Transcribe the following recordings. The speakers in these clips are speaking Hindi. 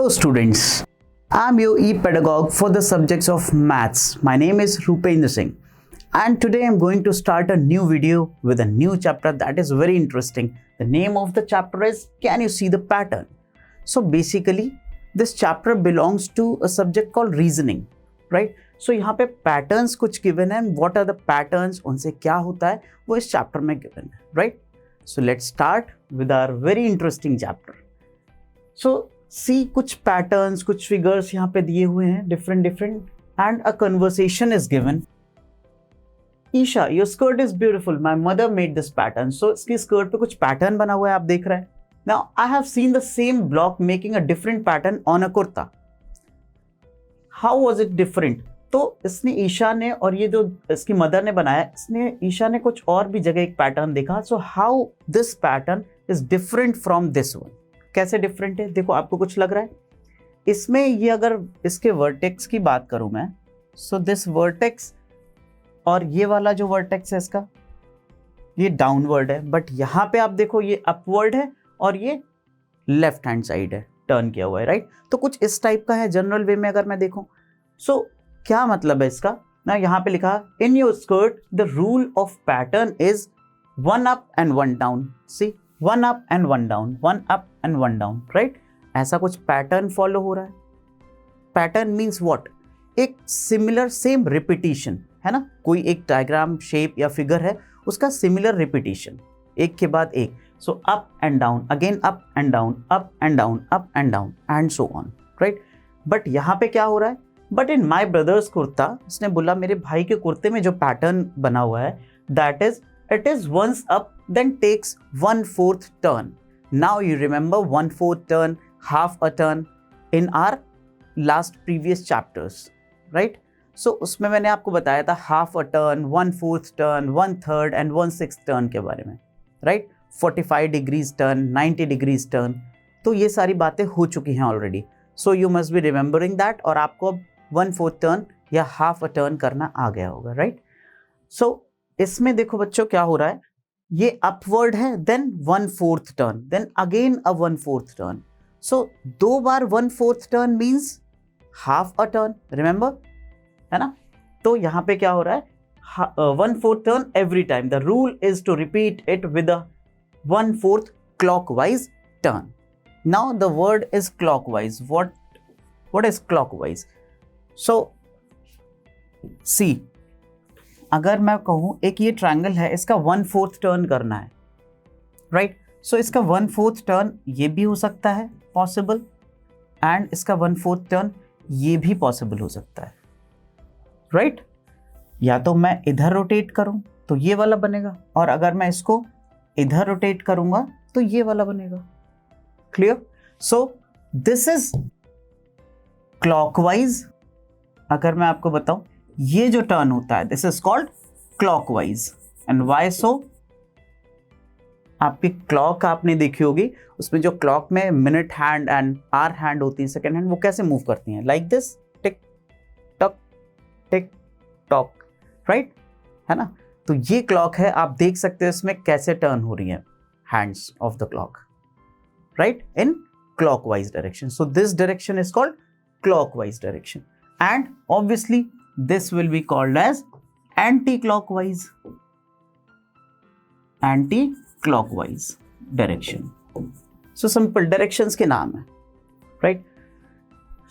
students, I'm your e-pedagogue for the subjects of maths. My name is Rupendra Singh and today I'm going to start a new video with a new chapter that is very interesting. The name of the chapter is Can You See the Pattern? So basically this chapter belongs to a subject called reasoning, right? So यहाँ पे patterns कुछ given है, what are the patterns, उनसे क्या होता है वो इस chapter में given है, right? So let's start with our very interesting chapter. So see कुछ patterns, कुछ figures यहाँ पे दिए हुए हैं different and a conversation is given. Isha, your skirt is beautiful. My mother made this pattern. So इसकी skirt पे कुछ pattern बना हुआ है आप देख रहे हैं. Now I have seen the same block making a different pattern on a kurta. How was it different? तो इसने ईशा ने और ये जो इसकी मदर ने बनाया, इसने ईशा ने कुछ और भी जगह एक पैटर्न देखा. So how this pattern is different from this one. कैसे डिफरेंट है देखो, आपको कुछ लग रहा है इसमें. ये अगर इसके वर्टेक्स की बात करूं मैं, सो दिस वर्टेक्स और ये वाला जो वर्टेक्स है इसका, ये डाउनवर्ड है, बट यहाँ पे आप देखो ये अपवर्ड है और ये लेफ्ट हैंड साइड है, टर्न किया हुआ है, राइट. तो कुछ इस टाइप का है जनरल वे में अगर मैं देखूं. सो क्या मतलब है इसका ना, यहाँ पे लिखा in your skirt the rule of pattern is 1 up and 1 down. See 1 up and 1 down, 1 up and 1 down, right. ऐसा कुछ पैटर्न फॉलो हो रहा है. पैटर्न मीन्स व्हाट, एक सिमिलर सेम रिपीटिशन है ना. कोई एक डायग्राम शेप या फिगर है, उसका सिमिलर रिपीटिशन एक के बाद एक. So up and down, again up and down, up and down, up and down and so on, right. But यहाँ पे क्या हो रहा है, but in my brother's kurta, उसने बोला मेरे भाई के कुर्ते में जो पैटर्न बना हुआ है, that is it is once up then takes 1/4 turn. Now you remember 1/4 turn, half a turn in our last previous chapters, right. So उसमें मैंने आपको बताया था half a turn, 1/4 turn, 1/3 and 1/6 turn के बारे में, right. 45 degrees turn, 90 degrees turn. तो ये सारी बातें हो चुकी हैं already. So you must be remembering that, और आपको अब 1/4 टर्न या हाफ अ टर्न करना आ गया होगा, राइट. सो इसमें देखो बच्चों क्या हो रहा है, ये अपवर्ड है, then 1/4 turn, then again a 1/4 turn. So 2 बार 1/4 turn means half a turn, remember है ना. तो यहाँ पे क्या हो रहा है, 1/4 turn every time. The rule is to repeat it with a 1/4 clockwise turn. Now the word is clockwise. What is clockwise? So see, अगर मैं कहूँ एक ये ट्रायंगल है, इसका 1/4 टर्न करना है, राइट. सो इसका 1/4 टर्न ये भी हो सकता है पॉसिबल, एंड इसका 1/4 टर्न ये भी पॉसिबल हो सकता है, राइट. या तो मैं इधर रोटेट करूँ तो ये वाला बनेगा, और अगर मैं इसको इधर रोटेट करूंगा तो ये वाला बनेगा. Clear. So this is clockwise. अगर मैं आपको बताऊं ये जो टर्न होता है, this is called clockwise. And why so, आपकी क्लॉक आपने देखी होगी, उसमें जो क्लॉक में minute hand and hour hand होती है, सेकेंड हैंड, वो कैसे मूव करती हैं, लाइक दिस, टिक टक टिक टॉक, राइट, है ना. तो ये क्लॉक है, आप देख सकते हो इसमें कैसे टर्न हो रही है hands of the clock, right, in clockwise direction. So this direction is called clockwise direction, and obviously this will be called as anti clockwise. Anti clockwise direction. So simple directions के नाम है, राइट.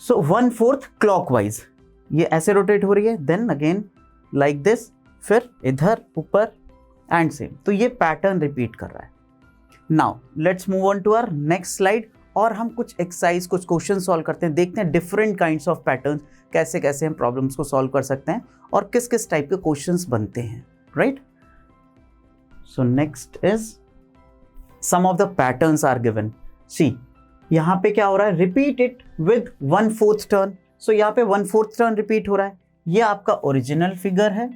सो 1/4 क्लॉकवाइज, ये ऐसे रोटेट हो रही है, देन अगेन लाइक दिस, फिर इधर ऊपर एंड सेम. तो ये पैटर्न रिपीट कर रहा है. Now let's move on to our next slide, और हम कुछ एक्सरसाइज, कुछ क्वेश्चन सॉल्व करते हैं. देखते हैं डिफरेंट काइंड्स ऑफ पैटर्न्स, कैसे कैसे हम प्रॉब्लम्स को सॉल्व कर सकते हैं और किस किस टाइप के क्वेश्चंस बनते हैं, right. So next is some of the patterns are given. See यहाँ पे क्या हो रहा है, repeat it with 1/4 turn. So यहाँ पे 1/4 टर्न रिपीट हो रहा है. ये आपका ओरिजिनल फिगर है,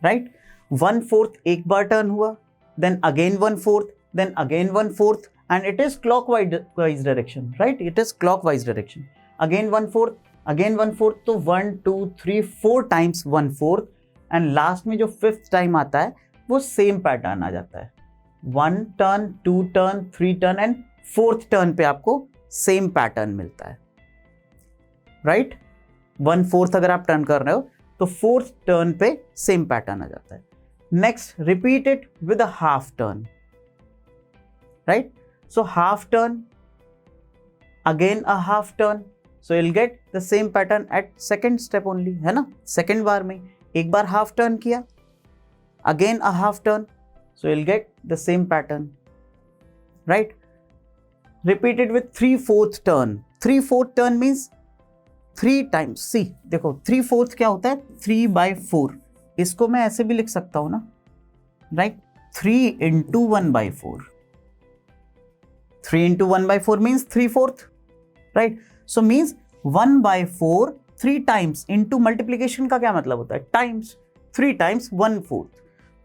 राइट. 1/4 एक बार टर्न हुआ, then again 1/4, then again 1/4, and it is clockwise direction, right. It is clockwise direction. Again 1/4, again 1/4. तो 1 2 3 4 times 1/4, and लास्ट में जो 5th टाइम आता है वो सेम पैटर्न आ जाता है. 1 turn, 2 turn, 3 turn and 4th turn पे आपको सेम पैटर्न मिलता है, राइट। 1/4 अगर आप टर्न कर रहे हो तो 4th टर्न पे सेम पैटर्न आ जाता है। Next, repeat it with a half turn, right. So half turn, again a half turn, so you'll get the same pattern at second step only, है ना। सेकेंड बार में एक बार हाफ टर्न किया, again a half turn, so you'll get the same pattern, right? Repeat it with 3/4 turn. 3/4 turn means 3 times. See, देखो 3/4 क्या होता है? 3/4. इसको मैं ऐसे भी लिख सकता हूं ना, right? 3 into 1/4. 3 into 1/4 means 3/4, right? So means 1/4 3 times into multiplication का क्या मतलब होता है? Times. 3 times 1/4.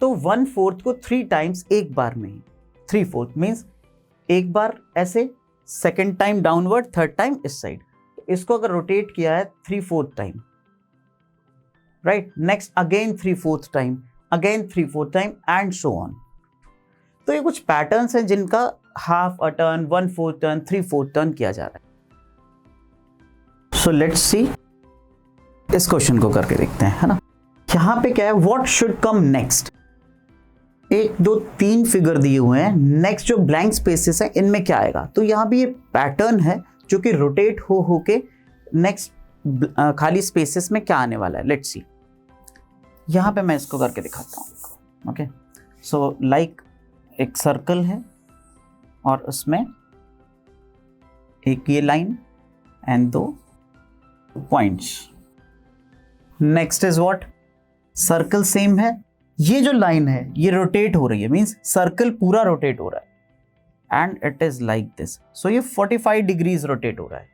तो 1/4 को 3 टाइम्स एक बार में ही, 3/4 मीन्स एक बार ऐसे, second time downward, third time इस साइड। इसको अगर रोटेट किया है 3/4 time, right. Next again 3/4 time, again 3/4 time and so on. तो ये कुछ पैटर्न्स हैं जिनका half a turn, 1/4 turn, 3/4 turn किया जा रहा है। सो लेट्स सी, इस क्वेश्चन को करके देखते हैं, है ना। यहां पे क्या है, what should come next. 1 2 3 figure दिए हुए हैं, नेक्स्ट जो ब्लैंक स्पेसेस है इनमें क्या आएगा। तो यहाँ भी ये पैटर्न है जो कि रोटेट हो के नेक्स्ट खाली स्पेसेस में क्या आने वाला है। लेट्स सी, यहाँ पे मैं इसको करके दिखाता हूँ। ओके, सो लाइक एक सर्कल है और उसमें एक ये line and 2 points. Next is what, circle same है, ये जो लाइन है ये रोटेट हो रही है, मींस सर्कल पूरा रोटेट हो रहा है and it is like this. So ये 45 डिग्रीज रोटेट हो रहा है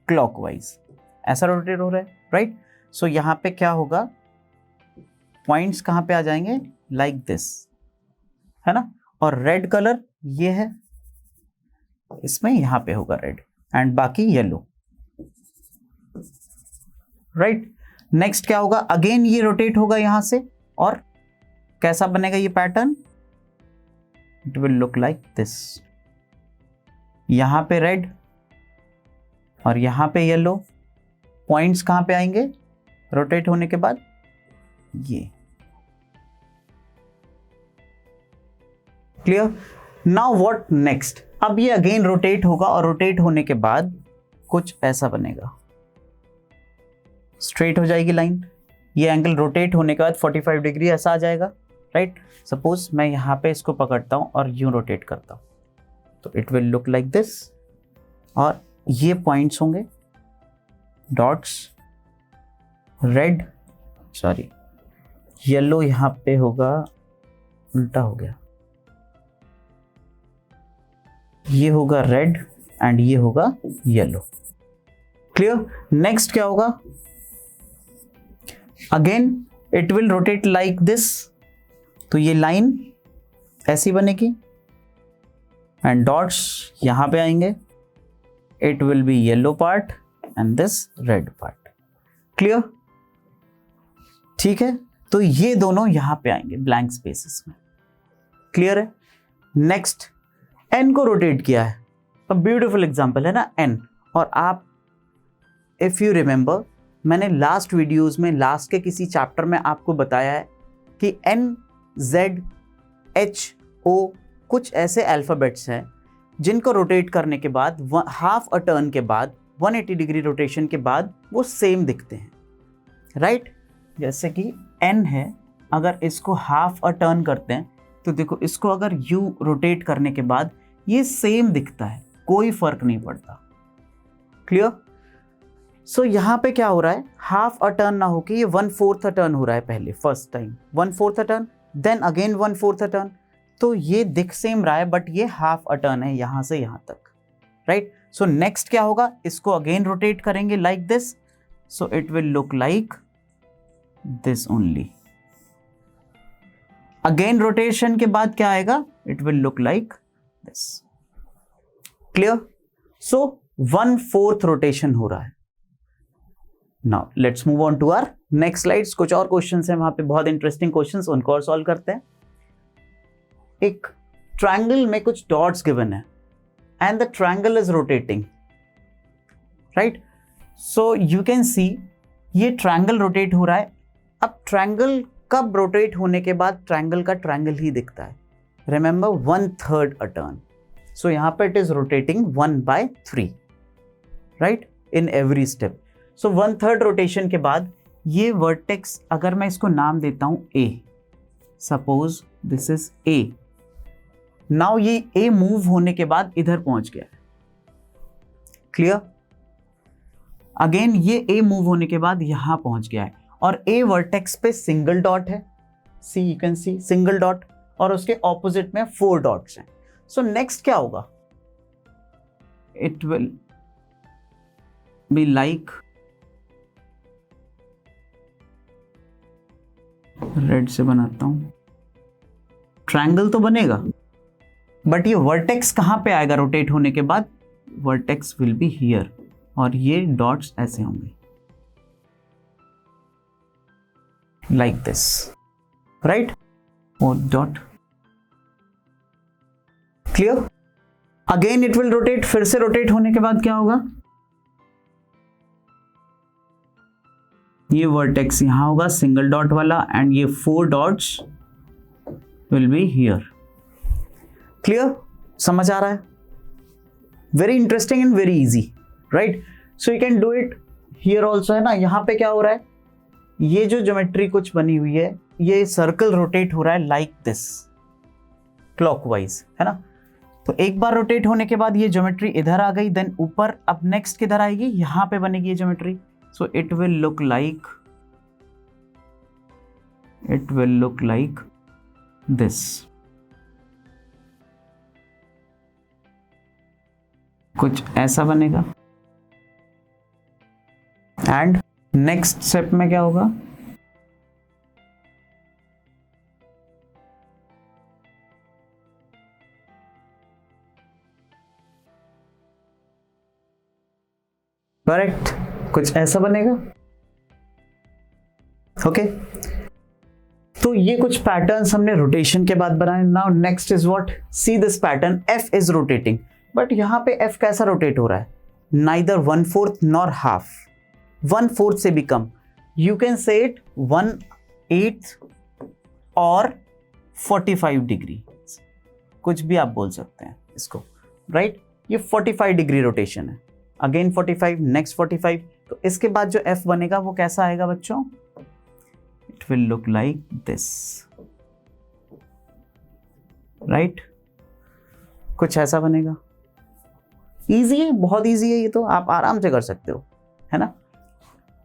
क्लॉकवाइज, ऐसा रोटेट हो रहा है, राइट। सो यहाँ पे क्या होगा, पॉइंट्स कहाँ पे आ जाएंगे, लाइक दिस, है ना। और रेड कलर ये है, इसमें यहाँ पे होगा रेड एंड बाकी येलो, राइट। नेक्स्ट क्या होगा, अगेन ये रोटेट होगा यहां से और कैसा बनेगा ये pattern, it will look like this. यहां पे रेड और यहां पे येलो, पॉइंट्स कहां पे आएंगे रोटेट होने के बाद, ये। क्लियर। नाउ व्हाट नेक्स्ट, अब ये अगेन रोटेट होगा और रोटेट होने के बाद कुछ ऐसा बनेगा, स्ट्रेट हो जाएगी लाइन, ये एंगल रोटेट होने के बाद 45 डिग्री ऐसा आ जाएगा, राइट। सपोज मैं यहाँ पे इसको पकड़ता हूँ और यूं रोटेट करता हूँ तो it will look like this. और ये पॉइंट्स होंगे, डॉट्स, रेड, सॉरी येलो यहाँ पे होगा, उल्टा हो गया, ये होगा रेड एंड ये होगा येलो। क्लियर। नेक्स्ट क्या होगा, again it will rotate like this, तो ये लाइन ऐसी बनेगी एंड डॉट्स यहां पे आएंगे, it will be yellow part and this red part. Clear, ठीक है। तो ये दोनों यहां पे आएंगे ब्लैंक स्पेसेस में। क्लियर है। नेक्स्ट, एन को रोटेट किया है, तो ब्यूटीफुल एग्जांपल है ना एन। और आप इफ यू रिमेंबर, मैंने लास्ट वीडियोस में, लास्ट के किसी चैप्टर में आपको बताया है कि एन, जेड, एच, ओ कुछ ऐसे अल्फाबेट्स हैं जिनको रोटेट करने के बाद, हाफ अ टर्न के बाद, 180 डिग्री रोटेशन के बाद वो सेम दिखते हैं, राइट। जैसे कि एन है, अगर इसको हाफ अ टर्न करते हैं तो देखो, इसको अगर यू रोटेट करने के बाद ये सेम दिखता है, कोई फर्क नहीं पड़ता। क्लियर। सो यहाँ पे क्या हो रहा है, हाफ अ टर्न ना होके ये 1/4 अ टर्न हो रहा है, पहले first time 1/4 a turn, then again 1/4 a turn. तो ये दिख सेम रहा है बट ये हाफ अ टर्न है यहां से यहां तक, राइट। सो नेक्स्ट क्या होगा, इसको अगेन रोटेट करेंगे like this, so it will look like this only. Again rotation के बाद क्या आएगा, it will look like this. Clear. So 1/4 rotation हो रहा है। Now let's move on to our next slides. कुछ और क्वेश्चंस हैं वहां पे, बहुत इंटरेस्टिंग क्वेश्चंस, उनको और सॉल्व करते हैं। एक ट्रायंगल में कुछ डॉट्स गिवन है and the triangle is rotating, right. So you can सी ये ट्रायंगल रोटेट हो रहा है। अब ट्रायंगल कब रोटेट होने के बाद ट्रायंगल का ट्रायंगल ही दिखता है? Remember 1/3 a turn. सो यहाँ पे it is rotating 1/3, right, in every step. So 1/3 rotation के बाद ये वर्टेक्स, अगर मैं इसको नाम देता हूं A, suppose this is A, now ये A मूव होने के बाद इधर पहुंच गया है। क्लियर? अगेन ये A मूव होने के बाद यहां पहुंच गया है और A वर्टेक्स पे सिंगल डॉट है, see you can see single dot, और उसके ऑपोजिट में 4 डॉट्स हैं। सो नेक्स्ट क्या होगा? It will be like, red से बनाता हूं, ट्रायंगल तो बनेगा, बट ये वर्टेक्स कहां पे आएगा रोटेट होने के बाद? वर्टेक्स विल बी हियर, और ये डॉट्स ऐसे होंगे लाइक दिस, राइट, और dot. Clear? Again it will rotate, फिर से रोटेट होने के बाद क्या होगा? ये वर्टेक्स यहां होगा सिंगल डॉट वाला, एंड ये 4 dots will be here. Clear? समझ आ रहा है? Very interesting and very easy, right? So you can do it here also, है ना। यहां पे क्या हो रहा है? ये जो ज्योमेट्री कुछ बनी हुई है, ये सर्कल रोटेट हो रहा है लाइक दिस, क्लॉकवाइज, है ना। तो एक बार रोटेट होने के बाद ये ज्योमेट्री इधर आ गई, देन ऊपर अब नेक्स्ट किधर आएगी? यहां पे बनेगी ये geometry. So it will look like this. कुछ ऐसा बनेगा। एंड नेक्स्ट स्टेप में क्या होगा? करेक्ट, कुछ ऐसा बनेगा। ओके, तो ये कुछ पैटर्न्स हमने रोटेशन के बाद बनाए। Now next is what? See this pattern, F is rotating, but यहां पे F कैसा रोटेट हो रहा है? नाइदर 1/4 नॉर हाफ, 1/4 से भी कम। यू कैन से इट 1/8 और 45 डिग्री, कुछ भी आप बोल सकते हैं इसको, राइट? ये 45 डिग्री रोटेशन है। Again 45, next 45। तो इसके बाद जो F बनेगा वो कैसा आएगा बच्चों? It will look like this, right? कुछ ऐसा बनेगा। इजी है, बहुत इजी है, ये तो आप आराम से कर सकते हो, है ना।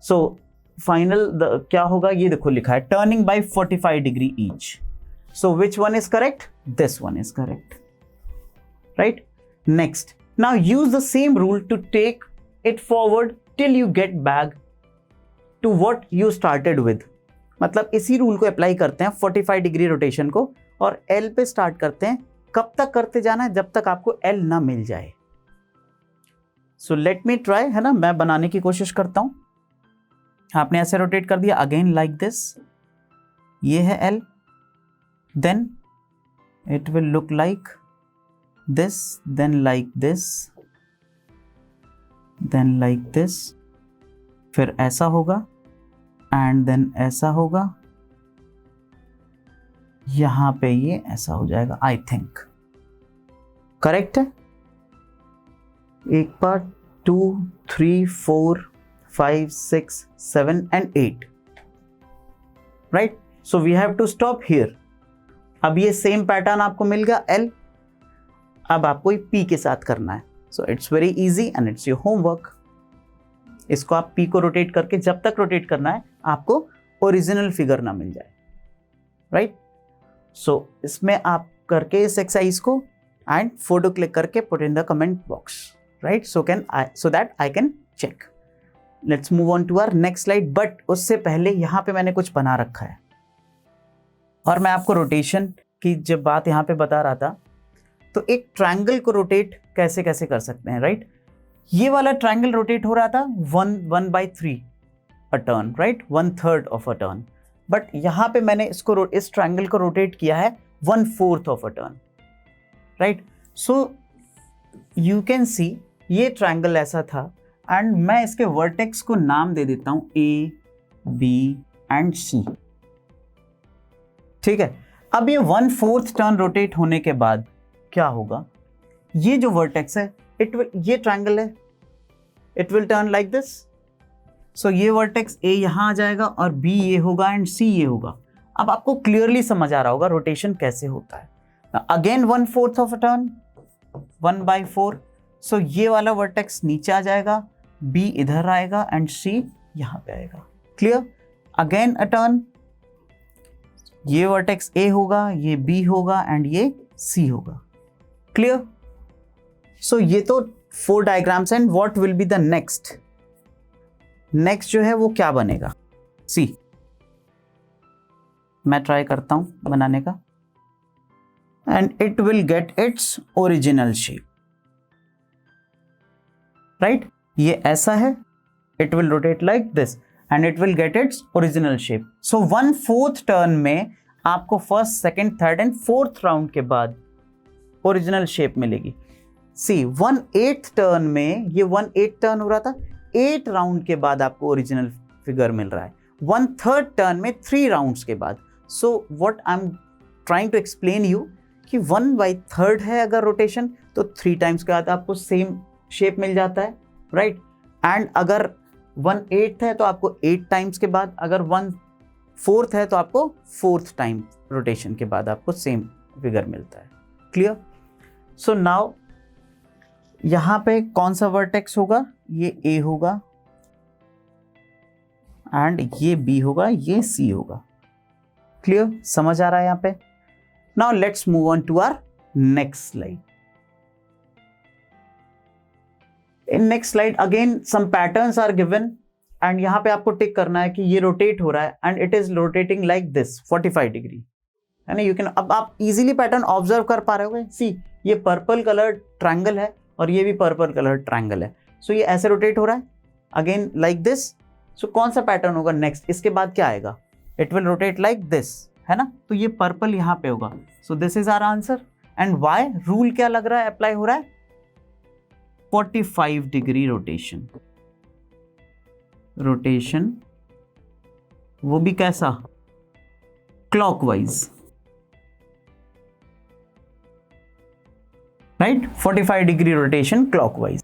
सो फाइनल क्या होगा? ये देखो लिखा है turning by 45 degree each. So which one is correct? This one is correct, right? Next, now use the same rule to take it forward till you get back to what you started with। मतलब इसी रूल को अप्लाई करते हैं 45 डिग्री रोटेशन को, और L पे स्टार्ट करते हैं। कब तक करते जाना है? जब तक आपको L ना मिल जाए। सो लेट मी ट्राई, है ना, मैं बनाने की कोशिश करता हूं। आपने ऐसे रोटेट कर दिया, अगेन लाइक दिस, ये है L, then it will look like this, then like this, then like this, फिर ऐसा होगा, and then ऐसा होगा, यहां पे ये ऐसा हो जाएगा। आई थिंक करेक्ट है। एक बार 2, 3, 4, 5, 6, 7 and 8, right? So we have to stop here. अब ये सेम पैटर्न आपको मिल गया L, अब आपको P के साथ करना है। So it's very easy and it's your homework. इसको आप P को रोटेट करके जब तक रोटेट करना है आपको ओरिजिनल फिगर ना मिल जाए, राइट? सो इसमें आप करके इस एक्सरसाइज को एंड फोटो क्लिक करके put in the comment box, right? So that I can check. Let's move on to our next slide, but उससे पहले यहाँ पे मैंने कुछ बना रखा है, और मैं आपको रोटेशन की जब बात यहाँ पे बता रहा था, तो एक ट्रायंगल को रोटेट कैसे कैसे कर सकते हैं, राइट? ये वाला ट्रायंगल रोटेट हो रहा था 1/3 a turn, right? 1/3 of a turn, but यहाँ पे मैंने इसको इस ट्रायंगल को रोटेट किया है 1/4 of a turn, right? So you can सी ये ट्रायंगल ऐसा था, एंड मैं इसके वर्टेक्स को नाम दे देता हूं A, B एंड C। ठीक है, अब ये 1/4 टर्न रोटेट होने के बाद क्या होगा, ये जो वर्टेक्स है ये ट्रायंगल है, it will turn like this. So ये वर्टेक्स A यहां आ जाएगा और B ये होगा एंड C ये होगा। अब आपको क्लियरली समझ आ रहा होगा रोटेशन कैसे होता है। Again 1/4 of a turn, 1/4। सो ये वाला वर्टेक्स नीचे आ जाएगा, B इधर आएगा एंड C यहां पे आएगा। क्लियर? अगेन अ टर्न, ये वर्टेक्स A होगा, ये B होगा एंड ये C होगा। क्लियर? सो ये तो 4 diagrams and what will be the next जो है वो क्या बनेगा, सी मैं ट्राई करता हूं बनाने का, and it will get its original shape. Right, ये ऐसा है, it will rotate like this and it will get its original shape. So 1/4 turn में आपको first, second, third and fourth round के बाद ओरिजिनल शेप मिलेगी। सी 1/8 टर्न में, ये 1/8 टर्न हो रहा था, 8 राउंड के बाद आपको ओरिजिनल फिगर मिल रहा है। 1/3 टर्न में 3 राउंड्स के बाद। So what I am trying to explain you कि 1/3 है अगर रोटेशन तो 3 टाइम्स के बाद आपको सेम शेप मिल जाता है, राइट। एंड अगर 1/8 है तो आपको 8 टाइम्स के बाद, अगर 1/4 है तो आपको 4th टाइम रोटेशन के बाद आपको सेम फिगर मिलता है। क्लियर? सो नाउ यहां पे कौन सा वर्टेक्स होगा, ये A होगा एंड ये B होगा, ये C होगा। क्लियर? समझ आ रहा है यहां पे? Now let's move on to our next slide. In next slide again some patterns are given and यहां पे आपको टिक करना है कि ये रोटेट हो रहा है and it is rotating like this 45 degree, है ना। यू कैन, अब आप इजीली पैटर्न ऑब्जर्व कर पा रहे होगे। सी ये पर्पल कलर ट्रायंगल है और ये भी पर्पल कलर ट्रायंगल है। सो ये ऐसे रोटेट हो रहा है अगेन लाइक दिस। सो कौन सा पैटर्न होगा नेक्स्ट, इसके बाद क्या आएगा, it will rotate like this, है ना। तो ये पर्पल यहां पे होगा। So this is our answer. And why, rule क्या लग रहा है अप्लाई हो रहा है, 45 डिग्री रोटेशन। वो भी कैसा, clockwise, right, 45 degree rotation clockwise.